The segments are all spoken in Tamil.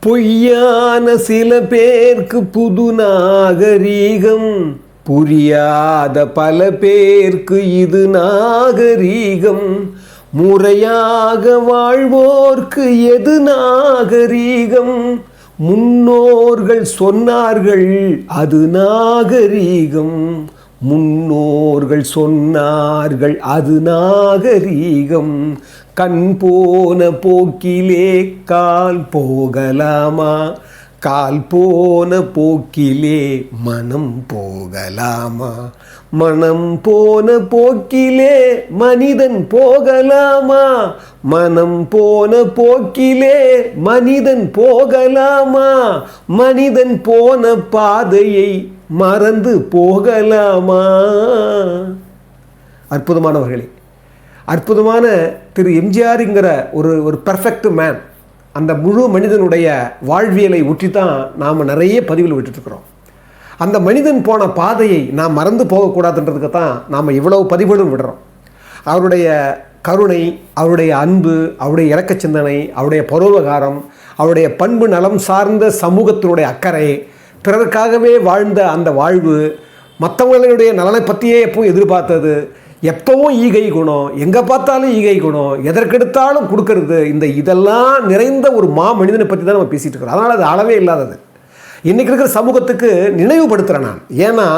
பொய்யான சில பேருக்கு புது நாகரீகம், புரியாத பல பேருக்கு இது நாகரீகம். முறையாக வாழ்வோர்க்கு எது நாகரீகம்? முன்னோர்கள் சொன்னார்கள் அது நாகரீகம். முன்னோர்கள் சொன்னார்கள் அது நாகரீகம். கண் போன போக்கிலே கால் போகலாமா? கால் போன போக்கிலே மனம் போகலாமா? மனம் போன போக்கிலே மனிதன் போகலாமா? மனம் போன போக்கிலே மனிதன் போகலாமா? மனிதன் போன பாதையை மறந்து போகலாமா? அற்புதமானவர்களே, அற்புதமான திரு எம்ஜிஆருங்கிற ஒரு பெர்ஃபெக்ட் மேன், அந்த முழு மனிதனுடைய வாழ்வியலை ஒற்றி தான் நாம் நிறைய பதிவில் விட்டுட்டுருக்குறோம். அந்த மனிதன் போன பாதையை நாம் மறந்து போகக்கூடாதுன்றதுக்கு தான் நாம் இவ்வளவு பதிவுகளும் விடுறோம். அவருடைய கருணை, அவருடைய அன்பு, அவருடைய இரக்க சிந்தனை, அவருடைய பரோபகாரம், அவருடைய பண்பு நலம் சார்ந்த சமூகத்தினுடைய அக்கறை, பிறருக்காகவே வாழ்ந்த அந்த வாழ்வு, மற்றவங்களுடைய நலனை பற்றியே எப்பவும் எதிர்பார்த்தது, எப்பவும் ஈகை குணம், எங்கே பார்த்தாலும் ஈகை குணம், எதற்கெடுத்தாலும் கொடுக்கறது, இதெல்லாம் நிறைந்த ஒரு மனிதனை பற்றி தான் நம்ம பேசிகிட்டு இருக்கிறோம். அதனால் அது அளவே இல்லாதது. இன்றைக்கி இருக்கிற சமூகத்துக்கு நினைவுபடுத்துகிறேன் நான். ஏன்னா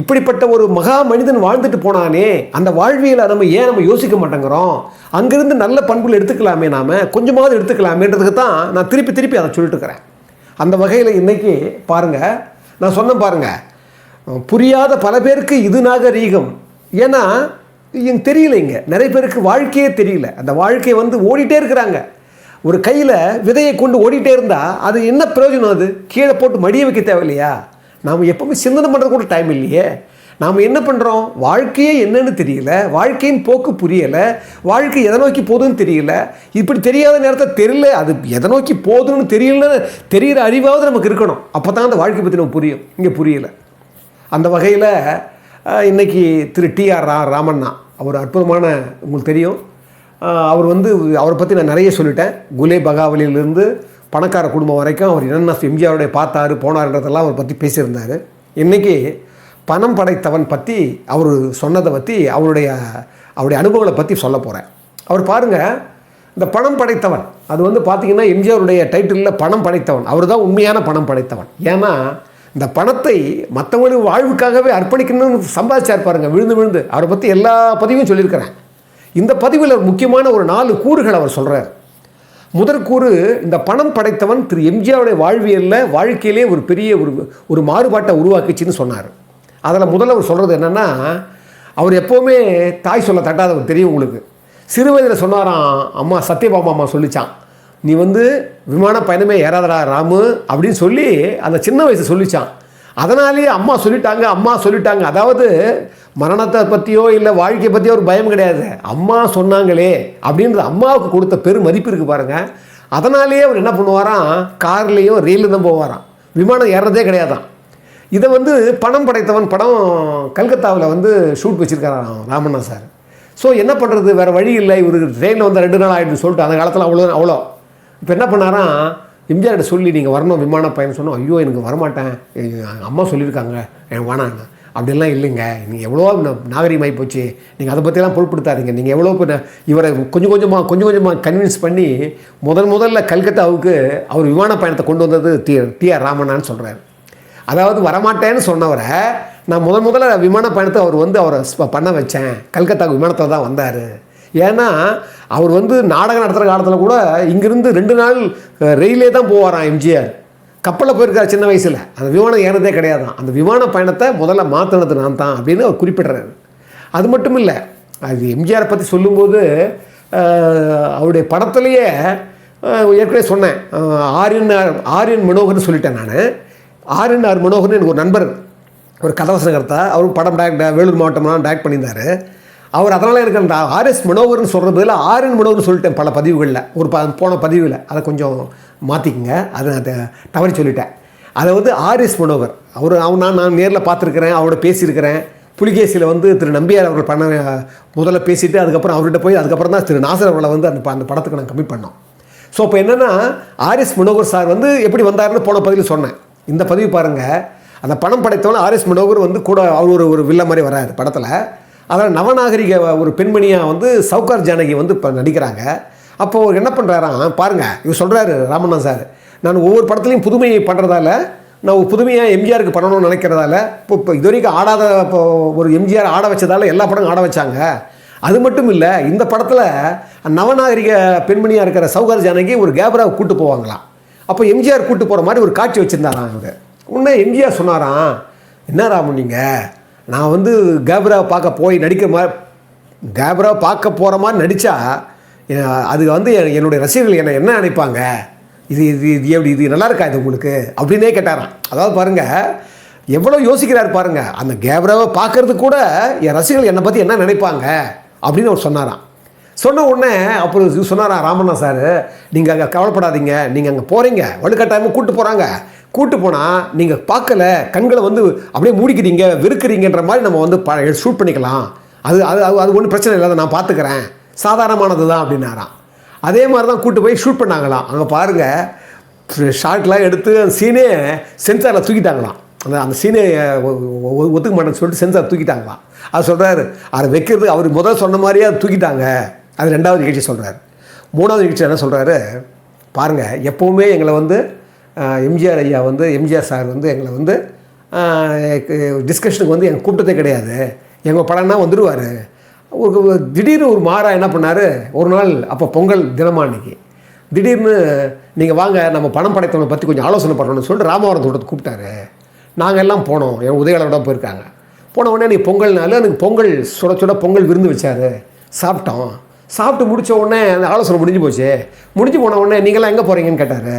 இப்படிப்பட்ட ஒரு மகா மனிதன் வாழ்ந்துட்டு போனானே, அந்த வாழ்வியலை நம்ம யோசிக்க மாட்டேங்கிறோம். அங்கேருந்து நல்ல பண்புகள் எடுத்துக்கலாமே, நாம் கொஞ்சமாவது எடுத்துக்கலாமேன்றதுக்கு தான் நான் திருப்பி அதை சொல்லிட்டு இருக்கிறேன். அந்த வகையில் இன்றைக்கி பாருங்கள், நான் சொன்னேன் பாருங்கள், புரியாத பல பேருக்கு இது நாகரீகம். ஏன்னா எனக்கு தெரியல, இங்கே நிறைய பேருக்கு வாழ்க்கையே தெரியல. அந்த வாழ்க்கையை ஓடிட்டே இருக்கிறாங்க. ஒரு கையில் விதையை கொண்டு ஓடிட்டே இருந்தால் அது என்ன பிரயோஜனம்? அது கீழே போட்டு மடிய வைக்க தேவையில்லையா? நாம் எப்பவுமே சிந்தனை பண்ணுறது கூட டைம் இல்லையே. நாம் என்ன பண்ணுறோம்? வாழ்க்கையே என்னன்னு தெரியல, வாழ்க்கையின் போக்கு புரியலை, வாழ்க்கை எதை நோக்கி போகுதுன்னு தெரியல. இப்படி தெரியாத நேரத்தில் தெரியல, அது எதை நோக்கி போகுதுன்னு தெரியலன்னு தெரிகிற அறிவாவது நமக்கு இருக்கணும். அப்போ தான் அந்த வாழ்க்கை பற்றி நம்ம புரியும். இங்கே புரியலை. அந்த வகையில் இன்றைக்கி திரு டிஆர் ராமண்ணா, அவர் அற்புதமான, உங்களுக்கு தெரியும், அவர் அவரை பற்றி நான் நிறைய சொல்லிட்டேன். குலே பகாவலியிலிருந்து பணக்கார குடும்பம் வரைக்கும் அவர் என்னென்ன எம்ஜிஆருடைய பார்த்தாரு போனார்ன்றதெல்லாம் அவர் பற்றி பேசியிருந்தார். இன்றைக்கி பணம் படைத்தவன் பற்றி அவர் சொன்னதை பற்றி அவருடைய அனுபவங்களை பற்றி சொல்ல போகிறேன். அவர் பாருங்கள், இந்த பணம் படைத்தவன் அது பார்த்திங்கன்னா எம்ஜிஆருடைய டைட்டிலில் பணம் படைத்தவன், அவர் தான் உண்மையான பணம் படைத்தவன். ஏன்னா இந்த பணத்தை மற்றவங்களுடைய வாழ்வுக்காகவே அர்ப்பணிக்கணும்னு சம்பாதிச்சார் பாருங்கள், விழுந்து. அவரை பற்றி எல்லா பதிவும் சொல்லியிருக்கிறேன். இந்த பதிவில் முக்கியமான ஒரு 4 கூறுகள் அவர் சொல்கிறார். முதற் கூறு, இந்த பணம் படைத்தவன் திரு எம்ஜிஆருடைய வாழ்க்கையிலே ஒரு பெரிய ஒரு மாறுபாட்டை உருவாக்குச்சின்னு சொன்னார். அதில் முதல்ல அவர் சொல்கிறது என்னென்னா, அவர் எப்போவுமே தாய் சொல்ல தட்டாதவர், தெரியும் உங்களுக்கு. சிறு வயதில் சொன்னாராம், அம்மா சத்யபாமா அம்மா சொல்லிச்சான், நீ விமான பயணமே ஏறாதடா ராமு அப்படின்னு சொல்லி அந்த சின்ன வயசு சொல்லிச்சான். அதனாலேயே அம்மா சொல்லிட்டாங்க. அதாவது மரணத்தை பற்றியோ இல்லை வாழ்க்கையை பற்றியோ ஒரு பயம் கிடையாது. அம்மா சொன்னாங்களே அப்படின்றது அம்மாவுக்கு கொடுத்த பெரும் மதிப்பு இருக்குது பாருங்கள். அதனாலேயே அவர் என்ன பண்ணுவாராம், கார்லேயும் ரயிலில் தான் போவாராம், விமானம் ஏறுறதே கிடையாதான். இதை பணம் படைத்தவன் படம் கல்கத்தாவில் ஷூட் வச்சுருக்காராம் ராமண்ணா சார். ஸோ என்ன பண்ணுறது, வேறு வழி இல்லை, இவர் ட்ரெயினில் 2 நாள் ஆகிடுன்னு சொல்லிட்டு அந்த காலத்தில் அவ்வளோ. இப்போ என்ன பண்ணாராம், எம்ஜிஆர்கிட்ட சொல்லி நீங்கள் வரணும் விமான பயணம் சொன்னோம். ஐயோ எனக்கு வரமாட்டேன், அம்மா சொல்லியிருக்காங்க, எனக்கு வேணாங்க. அப்படிலாம் இல்லைங்க, நீங்கள் எவ்வளோ நாகரிகமாகி போச்சு, நீங்கள் அதை பற்றிலாம் பொருட்படுத்தாதீங்க. நீங்கள் எவ்வளோ இவரை கொஞ்சம் கொஞ்சமாக கன்வின்ஸ் பண்ணி முதல்ல கல்கத்தாவுக்கு அவர் விமான பயணத்தை கொண்டு வந்தது டிஆர் ராமண்ணான்னு சொல்கிறார். அதாவது வரமாட்டேன்னு சொன்னவரை நான் முதல்ல விமான பயணத்தை அவரை பண்ண வச்சேன், கல்கத்தாவுக்கு விமானத்தில் தான் வந்தார். ஏன்னா அவர் நாடகம் நடத்துகிற காலத்தில் கூட இங்கேருந்து 2 நாள் ரயிலே தான் போவாராம் எம்ஜிஆர். கப்பலில் போயிருக்கார் சின்ன வயசில், அந்த விமானம் ஏறதே கிடையாதான். அந்த விமான பயணத்தை முதல்ல மாற்றினது நான் தான் அப்படின்னு அவர் குறிப்பிட்றாரு. அது மட்டும் இல்லை, அது எம்ஜிஆரை பற்றி சொல்லும்போது அவருடைய படத்துலேயே ஏற்கனவே சொன்னேன், ஆர்என் மனோகர்னு சொல்லிட்டேன் நான். ஆர் மனோகர்னு எனக்கு ஒரு நண்பர், ஒரு கதாவசனகர்த்தா, அவர் படம் வேலூர் மாவட்டம்லாம் டைரக்ட் பண்ணியிருந்தார். அவர் அதனால் எனக்கு அந்த ஆர்எஸ் மனோகர்னு சொல்கிறது பதில் ஆர்என் மனோகர்னு சொல்லிட்டேன் பல பதிவுகளில். போன பதிவில் அதை கொஞ்சம் மாற்றிக்குங்க, அதை தவறி சொல்லிட்டேன். அதை ஆர்எஸ் மனோகர் நான் நேரில் பார்த்துருக்கிறேன், அவரோட பேசியிருக்கிறேன். புலிகேசியில் திரு நம்பியார் அவர்கள் முதல்ல பேசிவிட்டு அதுக்கப்புறம் அவர்கிட்ட போய் அதுக்கப்புறம் தான் திரு நாசர் அவர்களை அந்த படத்துக்கு நான் கம்மி பண்ணோம். ஸோ இப்போ என்னென்னா ஆர்எஸ் மனோகர் சார் வந்து எப்படி வந்தாருன்னு போன பதிவில் சொன்னேன். இந்த பதிவு பாருங்கள். அந்த பணம் படைத்தவன ஆர்எஸ் மனோகர் வந்து கூட அவர் ஒரு வில்ல மாதிரி வராரு படத்தில். அதில் நவநாகரிக ஒரு பெண்மணியாக வந்து சவுகார் ஜானகி வந்து இப்போ நடிக்கிறாங்க. அப்போது அவர் என்ன பண்ணுறாராம் பாருங்கள். இவர் சொல்கிறாரு ராமண்ணா சார், நான் ஒவ்வொரு படத்துலையும் புதுமையை பண்ணுறதால, நான் புதுமையாக எம்ஜிஆருக்கு பண்ணணும்னு நினைக்கிறதால, இப்போ இது வரைக்கும் ஆடாத இப்போ ஒரு எம்ஜிஆர் ஆட வச்சதால எல்லா படமும் ஆட வச்சாங்க. அது மட்டும் இல்லை, இந்த படத்தில் நவநாகரிக பெண்மணியாக இருக்கிற சவுகார் ஜானகி ஒரு கேப்ராவை கூட்டு போவாங்களாம். அப்போ எம்ஜிஆர் கூட்டு போகிற மாதிரி ஒரு காட்சி வச்சுருந்தாராம் இவர். உடனே எம்ஜிஆர் சொன்னாராம், என்ன ராமு நீங்கள், நான் வந்து கேப்ராவை பார்க்க போய் நடிக்கிற மாதிரி, கேப்ராவை பார்க்க போகிற மாதிரி நடித்தா அது வந்து என்னுடைய ரசிகர்கள் என்ன நினைப்பாங்க, இது இது இது எப்படி இது நல்லா இருக்கா இது உங்களுக்கு அப்படின்னே கேட்டாராம். அதாவது பாருங்கள் எவ்வளோ யோசிக்கிறார் பாருங்கள். அந்த கேப்ராவை பார்க்கறது கூட என் ரசிகர்கள் என்னை பற்றி என்ன நினைப்பாங்க அப்படின்னு அவர் சொன்னாராம். சொன்ன உடனே அப்புறம் சொன்னாராம் ராமண்ணா சார், நீங்கள் அங்கே கவலைப்படாதீங்க, நீங்கள் அங்கே போகிறீங்க, வலுக்கட்டாயமாக கூப்பிட்டு போகிறாங்க, கூப்பிட்டு போனால் நீங்கள் பார்க்கல, கண்களை வந்து அப்படியே மூடிக்கிறீங்க, வெறுக்கிறீங்கன்ற மாதிரி நம்ம வந்து ஷூட் பண்ணிக்கலாம், அது அது அது ஒன்றும் பிரச்சனை இல்லை, நான் பார்த்துக்கிறேன், சாதாரணமானது தான் அப்படின்னாராம். அதே மாதிரி தான் கூப்பிட்டு போய் ஷூட் பண்ணாங்களாம். அங்கே பாருங்கள் ஷார்ட்லாம் எடுத்து அந்த சீனே சென்சாரில் தூக்கிட்டாங்களாம். அந்த சீனை ஒத்துக்க மாட்டேன்னு சொல்லிட்டு சென்சார் தூக்கிட்டாங்களாம். அது சொல்கிறாரு, அதை வைக்கிறது அவர் முதல் சொன்ன மாதிரியே அதை தூக்கிட்டாங்க. அது 2வது நிகழ்ச்சி சொல்கிறார். 3வது நிகழ்ச்சி என்ன சொல்கிறாரு பாருங்கள், எப்போவுமே எங்களை வந்து எம்ஜிஆர் ஐயா வந்து எம்ஜிஆர் சார் வந்து எங்களை வந்து டிஸ்கஷனுக்கு வந்து எங்கள் கூப்பிட்டதே கிடையாது, எங்கள் படம்னா வந்துடுவார். திடீர்னு ஒரு மாறா என்ன பண்ணார், ஒரு நாள் அப்போ பொங்கல் தினமா அன்றைக்கி திடீர்னு நீங்கள் வாங்க நம்ம பணம் படைத்தவனை பற்றி கொஞ்சம் ஆலோசனை பண்ணணும்னு சொல்லிட்டு ராமவரம் தோட்டத்துக்கு கூப்பிட்டாரு. நாங்கள் எல்லாம் போனோம், என் உதவியாளரோட போயிருக்காங்க. போன உடனே நீ பொங்கல்னால எனக்கு பொங்கல் சுட சுட பொங்கல் விருந்து வச்சார், சாப்பிட்டோம். சாப்பிட்டு முடித்த உடனே அந்த ஆலோசனை முடிஞ்சு போச்சு. முடிஞ்சு போன உடனே நீங்களாம் எங்கே போகிறீங்கன்னு கேட்டார்.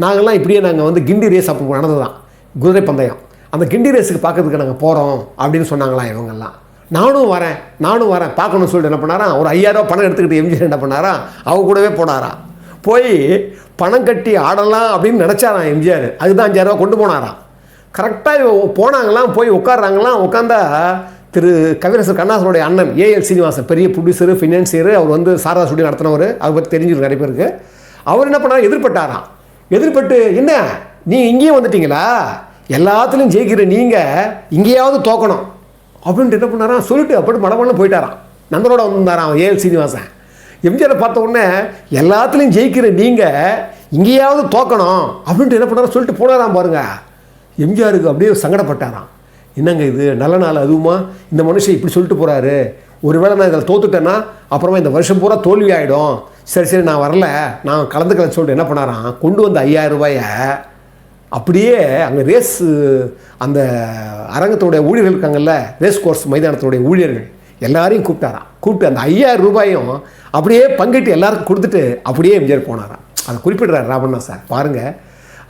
நாங்கள்லாம் இப்படியே நாங்கள் வந்து கிண்டி ரேஸ் அப்போ நடந்தது தான், குதிரை பந்தயம், அந்த கிண்டி ரேஸுக்கு பார்க்கறதுக்கு நாங்கள் போகிறோம் அப்படின்னு சொன்னாங்களாம் இவங்கெல்லாம். நானும் வரேன் பார்க்கணும்னு சொல்லிட்டு என்ன பண்ணாராம், ஒரு 5000 ரூபா பணம் எடுத்துக்கிட்டு எம்ஜிஆர் என்ன பண்ணாராம், அவங்க கூடவே போனாராம். போய் பணம் கட்டி ஆடலாம் அப்படின்னு நினச்சாராம் எம்ஜிஆர். அதுதான் 5000 ரூபா கொண்டு போனாராம். கரெக்டாக போனாங்களாம், போய் உட்காடுறாங்களாம். உட்காந்தா திரு கவிரசர் கண்ணாசனுடைய அண்ணன் ஏஎல் சீனிவாசன், பெரிய ப்ரொடியூசரு, ஃபினான்சியரு, அவர் வந்து சாரதா ஸ்டுடியோ நடத்தினவர், அதை பற்றி தெரிஞ்சிருக்கு நிறைய பேருக்கு. அவர் என்ன பண்ணார், எதிர்பட்டாராம். எதிர்பட்டு என்ன நீ இங்கேயும் வந்துட்டீங்களா, எல்லாத்துலேயும் ஜெயிக்கிற நீங்கள் இங்கேயாவது தோக்கணும் அப்படின்ட்டு என்ன பண்ணாராம் சொல்லிட்டு அப்படி மடமடன்னு போயிட்டாராம். நண்பரோட வந்தாராம் ஏஎல் சீனிவாசன். எம்ஜிஆரை பார்த்த உடனே எல்லாத்துலேயும் ஜெயிக்கிற நீங்கள் இங்கேயாவது தோக்கணும் அப்படின்ட்டு என்ன பண்ணாரா சொல்லிட்டு போனாராம் பாருங்க. எம்ஜிஆருக்கு அப்படியே சங்கடப்பட்டாராம். என்னங்க இது நல்ல நாள் அதுவுமா, இந்த மனுஷன் இப்படி சொல்லிட்டு போகிறாரு, ஒருவேளை நான் இதில் தோத்துட்டேன்னா அப்புறமா இந்த வருஷம் பூரா தோல்வி ஆகிடும், சரி நான் வரல, நான் கலந்துக்கலன்னு சொல்லிட்டு என்ன பண்ணாராம், கொண்டு வந்த 5000 ரூபாயை அப்படியே அங்கே ரேஸ் அந்த அரங்கத்தோடைய ஊழியர்கள் இருக்காங்கல்ல, ரேஸ் கோர்ஸ் மைதானத்தோடைய ஊழியர்கள் எல்லாரையும் கூப்பிட்டாராம். கூப்பிட்டு அந்த 5000 ரூபாயும் அப்படியே பங்கிட்டு எல்லாருக்கும் கொடுத்துட்டு அப்படியே எம்ஜிஆர் போனாராம். அதை குறிப்பிடுறாரு ராமண்ணா சார் பாருங்கள்.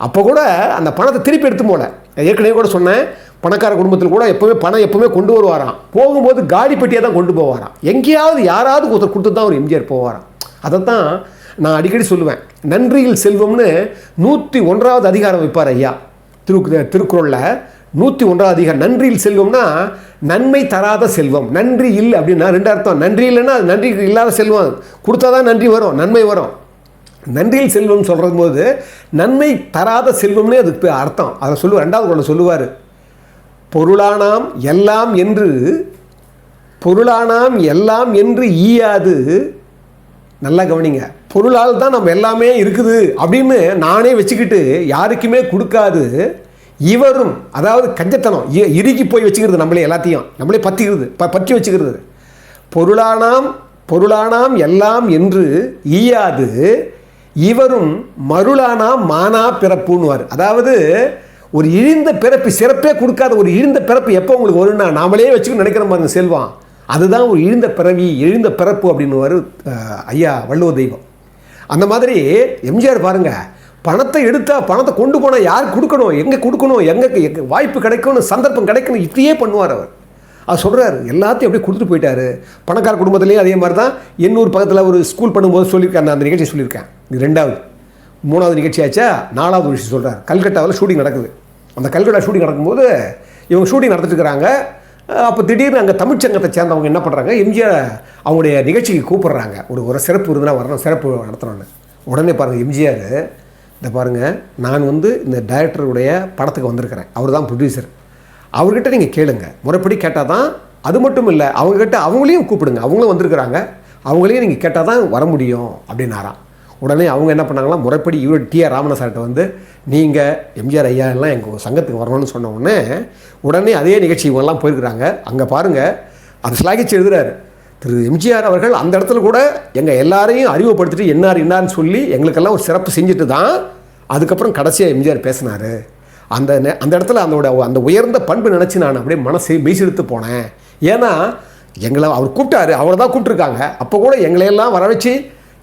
அப்போ கூட அந்த பணத்தை திருப்பி எடுத்து போல, ஏற்கனவே கூட சொன்னேன், பணக்கார குடும்பத்தில் கூட எப்போவுமே கொண்டு வருவாராம். போகும்போது காடி பெட்டியாக தான் கொண்டு போவாராம். எங்கேயாவது யாராவது ஒருத்தர் கொடுத்து தான் ஒரு எம்ஜிஆர் போவாராம். அதைத்தான் நான் அடிக்கடி சொல்லுவேன். நன்றியில் செல்வம்னு 101வது அதிகாரம் வைப்பார் ஐயா திருக்குறளில். 101வது அதிகாரம் நன்றியில் செல்வம்னா நன்மை தராத செல்வம். நன்றி இல்லை அப்படின்னா 2 அர்த்தம். நன்றி இல்லைன்னா அது நன்றி இல்லாத செல்வம், கொடுத்தா தான் நன்றி வரும், நன்மை வரும். நன்றியில் செல்வம் சொல்கிற போது நன்மை தராத செல்வம்னே அதுக்கு அர்த்தம். அதை சொல்லுவார். 2வது குறளில் சொல்லுவார், பொருளானாம் எல்லாம் என்று ஈயாது. நல்லா கவனிங்க, பொருளால் தான் நம்ம எல்லாமே இருக்குது அப்படின்னு நானே வச்சுக்கிட்டு யாருக்குமே கொடுக்காது இவரும், அதாவது கஞ்சத்தனம், இறுகி போய் வச்சுக்கிறது, நம்மளே எல்லாத்தையும் நம்மளே பற்றி வச்சுக்கிறது. பொருளானாம் எல்லாம் என்று ஈயாது இவரும் மருளானாம் மானா பிறப்புன்னுவார். அதாவது ஒரு இழிந்த பிறப்பு, சிறப்பே கொடுக்காத ஒரு இழிந்த பிறப்பு எப்போ உங்களுக்கு வரும்னா நாமளே வச்சுக்கணும் நினைக்கிற மாதிரி செல்வம், அதுதான் ஒரு இழிந்த பிறப்பு அப்படின்னு ஐயா வள்ளுவர் தெய்வம். அந்த மாதிரி எம்ஜிஆர் பாருங்கள், பணத்தை எடுத்தால் பணத்தை கொண்டு போனால் யாருக்கு கொடுக்கணும், எங்கே கொடுக்கணும், எங்கே வாய்ப்பு கிடைக்கணும், சந்தர்ப்பம் கிடைக்கணும், இப்படியே பண்ணுவார் அவர். அது சொல்கிறார், எல்லாத்தையும் அப்படியே கொடுத்துட்டு போயிட்டார். பணக்கார குடும்பத்துலேயும் அதே மாதிரி தான். எண்ணூர் பக்கத்தில் ஒரு ஸ்கூல் பண்ணும்போது சொல்லியிருக்கேன், அந்த நிகழ்ச்சி சொல்லியிருக்கேன். இது 2வது. 3வது நிகழ்ச்சி ஆச்சா. 4வது விஷயம் சொல்கிறார். கல்கட்டாவில் ஷூட்டிங் நடக்குது. அந்த கல்கட்டா ஷூட்டிங் நடக்கும்போது இவங்க ஷூட்டிங் நடத்திட்டு இருக்கிறாங்க. அப்போ திடீர்னு அங்கே தமிழ்ச்சங்கத்தை சேர்ந்தவங்க என்ன பண்ணுறாங்க, எம்ஜிஆர் அவங்களுடைய நிகழ்ச்சிக்கு கூப்பிட்றாங்க. ஒரு சிறப்பு விருதுனா வரணும், சிறப்பு நடத்துகிறோன்னு உடனே பாருங்கள் எம்ஜிஆர், இந்த பாருங்கள், நான் வந்து இந்த டைரக்டருடைய படத்துக்கு வந்திருக்கிறேன், அவர் தான் ப்ரொடியூசர், அவர்கிட்ட நீங்கள் கேளுங்க, முறைப்படி கேட்டால் தான். அது மட்டும் இல்லை, அவங்ககிட்ட அவங்களையும் கூப்பிடுங்க, அவங்களும் வந்திருக்கிறாங்க, அவங்களையும் நீங்கள் கேட்டால் தான் வர முடியும் அப்படின்னாராம். உடனே அவங்க என்ன பண்ணாங்களா, முறைப்படி இவர் டிஆர் ராமண்ணா சார்கிட்ட வந்து நீங்கள் எம்ஜிஆர் ஐயா எல்லாம் எங்கள் சங்கத்துக்கு வரணும்னு சொன்ன உடனே அதே நிகழ்ச்சி இவங்கெல்லாம் போயிருக்கிறாங்க. அங்கே பாருங்கள், அது ஸ்லாகிச்சு எழுதுறாரு, திரு எம்ஜிஆர் அவர்கள் அந்த இடத்துல கூட எங்கள் எல்லாரையும் அறிமுகப்படுத்திட்டு என்னார்னு சொல்லி எங்களுக்கெல்லாம் ஒரு சிறப்பு செஞ்சுட்டு தான் அதுக்கப்புறம் கடைசியாக எம்ஜிஆர் பேசினார். அந்த இடத்துல அந்த உயர்ந்த பண்பு நினச்சி நான் அப்படியே மனசை மெய்செடுத்து போனேன். ஏன்னா எங்களை அவர் கூப்பிட்டாரு, அவரை தான் கூப்பிட்டுருக்காங்க, அப்போ கூட எங்களையெல்லாம் வர வச்சு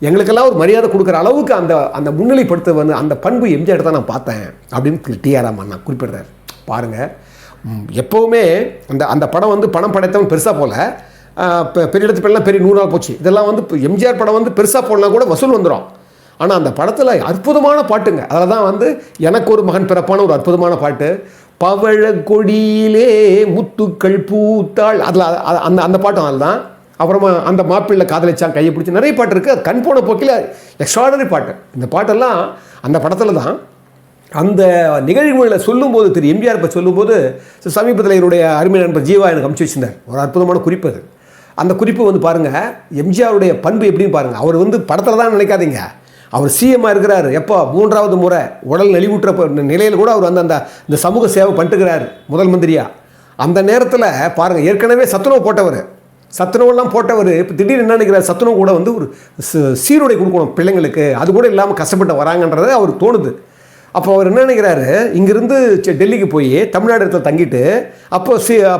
எங்களுக்கெல்லாம் ஒரு மரியாதை கொடுக்குற அளவுக்கு அந்த முன்னிலைப்படுத்த வந்து அந்த பண்பு எம்ஜிஆர் தான் நான் பார்த்தேன் அப்படின்னு டிஆர் ராமண்ணா குறிப்பிடுறாரு. பாருங்கள், எப்போவுமே அந்த படம் வந்து பணம் படைத்தவன் பெருசாக போல, பெரிய இடத்து பெல்லாம் பெரிய 100 நாள் போச்சு. இதெல்லாம் வந்து எம்ஜிஆர் படம் வந்து பெருசாக போடலாம் கூட வசூல் வந்துடும். ஆனால் அந்த படத்தில் அற்புதமான பாட்டுங்க. அதில் தான் வந்து எனக்கு ஒரு மகன் பிறப்பான ஒரு அற்புதமான பாட்டு, பவழ கொடியிலே முத்துக்கள் பூத்தாள், அதில் அந்த பாட்டும் அதில் தான். அப்புறமா அந்த மாப்பிள்ளை காதலிச்சான் கையை பிடிச்சி நிறைய பாட்டு இருக்குது. அது கண் போன போக்கில் எக்ஸ்ட்ராடனரி பாட்டு. இந்த பாட்டெல்லாம் அந்த படத்தில் தான். அந்த நிகழ்வுகளை சொல்லும்போது திரு எம்ஜிஆர் இப்போ சொல்லும்போது சமீபத்தில் என்னுடைய அருமை நண்பர் ஜீவா எனக்கு அமுச்சு வச்சிருந்தார் ஒரு அற்புதமான குறிப்பு. அது அந்த குறிப்பு வந்து பாருங்கள், எம்ஜிஆருடைய பண்பு எப்படின்னு பாருங்கள். அவர் வந்து படத்தில் தான் நினைக்காதீங்க, அவர் சிஎம்மாக இருக்கிறார். எப்போ 3வது முறை உடல் நலிவுற்ற நிலையில் கூட அவர் வந்து இந்த சமூக சேவை பண்ணிட்டுக்கிறார் முதல் மந்திரியாக. அந்த நேரத்தில் பாருங்கள், ஏற்கனவே சத்துணவுலாம் போட்டவர் இப்போ திடீர்னு என்ன நினைக்கிறார், சத்துணவு கூட வந்து ஒரு சீருடை கொடுக்கணும் பிள்ளைங்களுக்கு, அது கூட இல்லாமல் கஷ்டப்பட்டு வராங்கன்றது அவருக்கு தோணுது. அப்போ அவர் என்ன நினைக்கிறாரு, இங்கேருந்து டெல்லிக்கு போய் தமிழ்நாடு இடத்துல தங்கிட்டு, அப்போ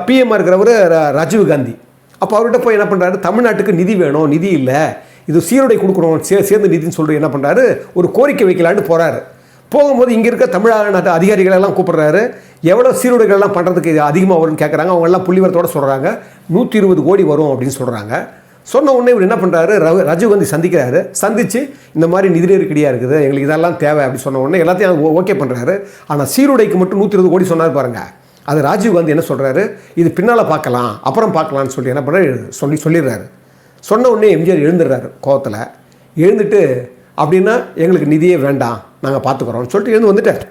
பிஎம்மாக இருக்கிறவர் ராஜீவ் காந்தி. அப்போ அவர்கிட்ட போய் என்ன பண்ணுறாரு, தமிழ்நாட்டுக்கு நிதி வேணும், நிதி இல்லை, இது சீருடை கொடுக்கணும், சேர்ந்து நிதின்னு சொல்லிட்டு என்ன பண்ணுறாரு, ஒரு கோரிக்கை வைக்கலான்னு போகிறாரு. போகும்போது இங்கே இருக்க தமிழ்நாட்டு அதிகாரிகளெல்லாம் கூப்பிட்றாரு, எவ்வளோ சீருடைகள்லாம் பண்ணுறதுக்கு இது அதிகமாக வரும்னு கேட்குறாங்க. அவங்கெல்லாம் புள்ளிவரத்தோடு சொல்கிறாங்க 120 கோடி வரும் அப்படின்னு சொல்கிறாங்க. சொன்ன உடனே இவர் என்ன பண்ணுறாரு, ராஜீவ்காந்தி சந்திக்கிறாரு. சந்தித்து இந்த மாதிரி நிதி நெருக்கடியாக இருக்குது, எங்களுக்கு இதெல்லாம் தேவை அப்படின்னு சொன்ன உடனே எல்லாத்தையும் ஓகே பண்ணுறாரு. ஆனால் சீருடைக்கு மட்டும் 120 கோடி சொன்னார் பாருங்கள். அது ராஜீவ்காந்தி என்ன சொல்கிறாரு, இது பின்னால் பார்க்கலாம், அப்புறம் பார்க்கலான்னு சொல்லி என்ன பண்ணுறாரு சொல்லிடுறாரு. சொன்ன உடனே எம்ஜிஆர் எழுந்துடுறாரு கோவத்தில். எழுந்துட்டு அப்படின்னா எங்களுக்கு நிதியே வேண்டாம், நாங்கள் பார்த்துக்குறோம்னு சொல்லிட்டு வந்துட்டார்.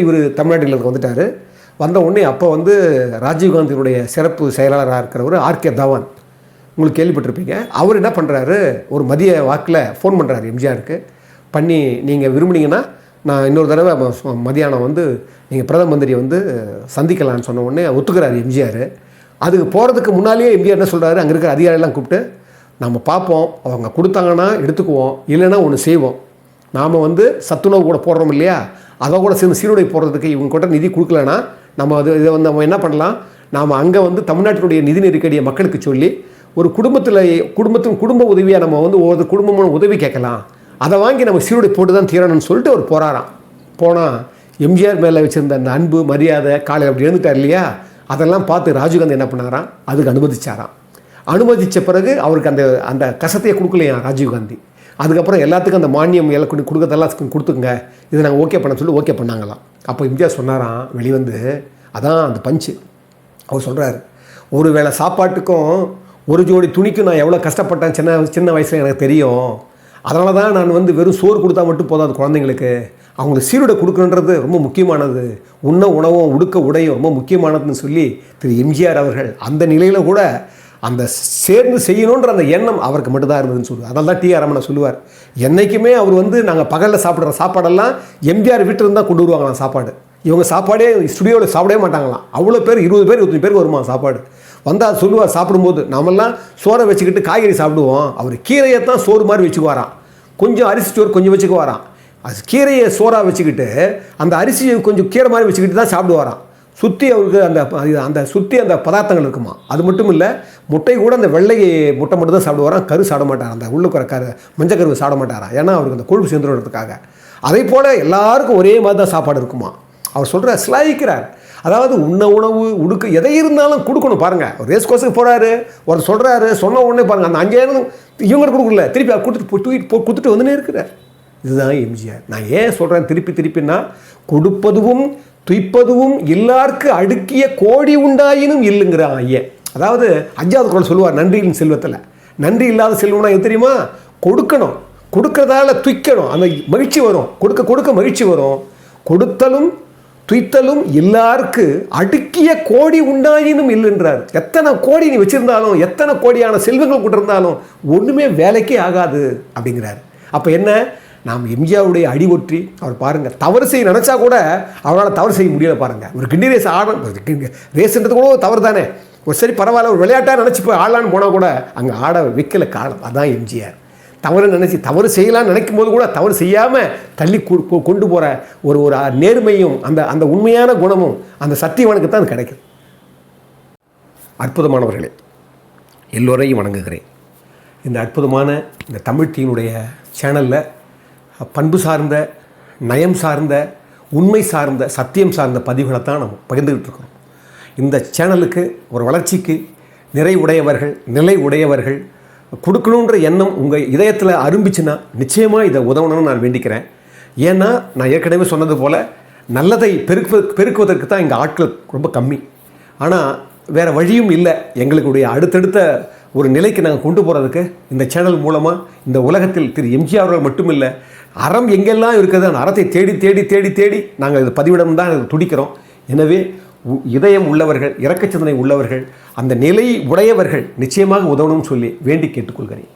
இவர் தமிழ்நாட்டில் வந்துட்டார். வந்த உடனே அப்போ வந்து ராஜீவ்காந்தியினுடைய சிறப்பு செயலாளராக இருக்கிறவர் ஆர்கே தவான், உங்களுக்கு கேள்விப்பட்டிருப்பீங்க. அவர் என்ன பண்ணுறாரு, ஒரு மதிய வாக்கில் ஃபோன் பண்ணுறாரு எம்ஜிஆருக்கு. பண்ணி நீங்கள் விரும்புனீங்கன்னா நான் இன்னொரு தடவை மதியானம் வந்து நீங்கள் பிரதம மந்திரியை வந்து சந்திக்கலான்னு சொன்ன உடனே ஒத்துக்கிறாரு எம்ஜிஆர். அதுக்கு போகிறதுக்கு முன்னாலேயே எம்ஜிஆர் என்ன சொல்கிறாரு, அங்கே இருக்கிற அதிகாரிகள்லாம் கூப்பிட்டு நம்ம பார்ப்போம், அவங்க கொடுத்தாங்கன்னா எடுத்துக்குவோம், இல்லைன்னா ஒன்று செய்வோம், நாம் வந்து சத்துணவு கூட போடுறோம் இல்லையா, அதை கூட சேர்ந்து சீருடை போடுறதுக்கு இவங்க கூட நிதி கொடுக்கலன்னா நம்ம இதை வந்து நம்ம என்ன பண்ணலாம், நாம் அங்கே வந்து தமிழ்நாட்டினுடைய நிதி நெருக்கடியை மக்களுக்கு சொல்லி ஒரு குடும்ப உதவியாக நம்ம வந்து ஒவ்வொரு குடும்பமான உதவி கேட்கலாம், அதை வாங்கி நம்ம சீருடை போட்டு தான் தீரணும்னு சொல்லிட்டு அவர் போகிறாராம். போனால் எம்ஜிஆர் மேலே வச்சுருந்த அந்த அன்பு மரியாதை, காலையில் அப்படி எழுந்துட்டார் இல்லையா, அதெல்லாம் பார்த்து ராஜீவ்காந்தி என்ன பண்ணாராம், அதுக்கு அனுமதிச்சாராம். அனுமதித்த பிறகு அவருக்கு அந்த கசத்தையை கொடுக்கலையா ராஜீவ்காந்தி. அதுக்கப்புறம் எல்லாத்துக்கும் அந்த மானியம் எல்லாம் கொடுக்கறதெல்லாம் கொடுத்துங்க, இதை நாங்கள் ஓகே பண்ண சொல்லி ஓகே பண்ணாங்களாம். அப்போ எம்ஜிஆர் சொன்னாராம் வெளிவந்து, அதான் அந்த பஞ்சு. அவர் சொல்கிறார், ஒரு வேளை சாப்பாட்டுக்கும் ஒரு ஜோடி துணிக்கும் நான் எவ்வளோ கஷ்டப்பட்டேன் சின்ன வயசில் எனக்கு தெரியும். அதனால தான் நான் வந்து வெறும் சோறு கொடுத்தா மட்டும் போதாது குழந்தைங்களுக்கு, அவங்களுக்கு சீருடை கொடுக்கணுன்றது ரொம்ப முக்கியமானது, உண்ண உணவும் உடுக்க உடையும் ரொம்ப முக்கியமானதுன்னு சொல்லி திரு எம்ஜிஆர் அவர்கள் அந்த நிலையில் கூட அந்த சேர்ந்து செய்யணுன்ற அந்த எண்ணம் அவருக்கு மட்டும்தான் இருந்ததுன்னு சொல்லுவார். அதனால தான் டிஆர் ராமண்ணா சொல்லுவார், என்றைக்குமே அவர் வந்து நாங்கள் பகலில் சாப்பிட்ற சாப்பாடெல்லாம் எம்ஜிஆர் வீட்டில் தான் கொண்டு வருவாங்களாம் சாப்பாடு. இவங்க சாப்பாடே ஸ்டுடியோவில் சாப்பிடவே மாட்டாங்களாம். அவ்வளோ பேர் 20 பேர் 25 பேருக்கு வருமா சாப்பாடு. வந்தால் சொல்லுவார், சாப்பிடும்போது நாமெல்லாம் சோறை வச்சுக்கிட்டு காய்கறி சாப்பிடுவோம், அவர் கீரையை தான் சோறு மாதிரி வச்சுக்குவாராம். கொஞ்சம் அரிசி சோறு கொஞ்சம் வச்சுக்குவாராம். அது கீரையை சோறாக வச்சுக்கிட்டு அந்த அரிசியை கொஞ்சம் கீரை மாதிரி வச்சுக்கிட்டு தான் சாப்பிடுவாராம். சுற்றி அவருக்கு அந்த சுற்றி அந்த பதார்த்தங்கள் இருக்குமா. அது மட்டும் இல்லை, முட்டை கூட அந்த வெள்ளை முட்டை மட்டும் தான் சாப்பிடுவாராம், கரு சாப்பிட மாட்டார், அந்த உள்ளுக்குற மஞ்சள் கருவு சாப்பிட மாட்டாரா, ஏன்னா அவருக்கு அந்த கொழுப்பு சேர்ந்துடுறதுக்காக. அதே போல் எல்லாருக்கும் ஒரே மாதிரி தான் சாப்பாடு இருக்குமா. அவர் சொல்கிற ஸ்லாகிக்கிறார், அதாவது உணவு உடுக்க எதை இருந்தாலும் கொடுக்கணும். பாருங்கள், ஒரு ரேஸ் கோர்ஸுக்கு போகிறாரு, ஒரு சொல்கிறாரு, சொன்ன உடனே பாருங்கள் அந்த 5000 இவங்க கொடுக்கல, திருப்பி அவர் கொடுத்துட்டு வந்துனே இருக்கிறார். இதுதான் எம்ஜிஆர். நான் ஏன் சொல்கிறேன் திருப்பின்னா, கொடுப்பதுவும் துய்ப்பதுவும் எல்லாருக்கு அடுக்கிய கோடி உண்டாயினும் இல்லைங்கிறான் ஐயன். அதாவது 5வது குறள் சொல்லுவார் நன்றியின் செல்வத்தில். நன்றி இல்லாத செல்வம்னா எது தெரியுமா, கொடுக்கணும். கொடுக்கறதால துய்க்கணும், அந்த மகிழ்ச்சி வரும், கொடுக்க கொடுக்க மகிழ்ச்சி வரும். கொடுத்தலும் துய்த்தலும் எல்லாருக்கு அடுக்கிய கோடி உண்டாயினும் இல்லைன்றார். எத்தனை கோடி நீ வச்சுருந்தாலும், எத்தனை கோடியான செல்வங்கள் கூட இருந்தாலும் ஒன்றுமே வேலைக்கே ஆகாது அப்படிங்கிறார். அப்போ என்ன, நாம் எம்ஜிஆருடைய அடி ஒற்றி அவர் பாருங்கள், தவறு செய்ய நினச்சா கூட அவரால் தவறு செய்ய முடியல பாருங்கள். ஒரு கிண்டி ரேஸ் ரேஸ்ன்றது கூட தவறு தானே, ஒரு சரி பரவாயில்ல, ஒரு விளையாட்டாக நினச்சி போய் ஆடலான்னு போனால் கூட அங்கே ஆட வைக்கல காரணம். அதான் எம்ஜிஆர். தவறு நினச்சி தவறு செய்யலான்னு நினைக்கும் போது கூட தவறு செய்யாமல் தள்ளி கொண்டு போகிற ஒரு ஒரு நேர்மையும் அந்த அந்த உண்மையான குணமும் அந்த சத்தியவனுக்கு தான் கிடைக்குது. அற்புதமானவர்களே, எல்லோரையும் வணங்குகிறேன். இந்த அற்புதமான இந்த தமிழ் டீனுடைய சேனலில் பண்பு சார்ந்த, நயம் சார்ந்த, உண்மை சார்ந்த, சத்தியம் சார்ந்த பதிவுகளை தான் நம்ம பகிர்ந்துக்கிட்டு இருக்கிறோம். இந்த சேனலுக்கு ஒரு வளர்ச்சிக்கு நிறைவுடையவர்கள், நிலை உடையவர்கள் கொடுக்கணுன்ற எண்ணம் உங்கள் இதயத்தில் அரும்பிச்சுன்னா நிச்சயமாக இதை உதவணும்னு நான் வேண்டிக்கிறேன். ஏன்னா நான் ஏற்கனவே சொன்னது போல் நல்லதை பெருக்குவதற்கு தான் எங்கள் ஆட்கள் ரொம்ப கம்மி. ஆனால் வேறு வழியும் இல்லை. எங்களுடைய அடுத்தடுத்த ஒரு நிலைக்கு நாங்கள் கொண்டு போகிறதுக்கு இந்த சேனல் மூலமாக இந்த உலகத்தில் திரு எம்ஜிஆர் அவர்கள் மட்டும் இல்லை, அறம் எங்கெல்லாம் இருக்குது அந்த அறத்தை தேடி தேடி தேடி தேடி நாங்கள் இது பதிவிடம் தான் துடிக்கிறோம். எனவே இதயம் உள்ளவர்கள், இரக்க சிந்தனை உள்ளவர்கள், அந்த நிலை உடையவர்கள் நிச்சயமாக உதவணும்னு சொல்லி வேண்டி கேட்டுக்கொள்கிறேன்.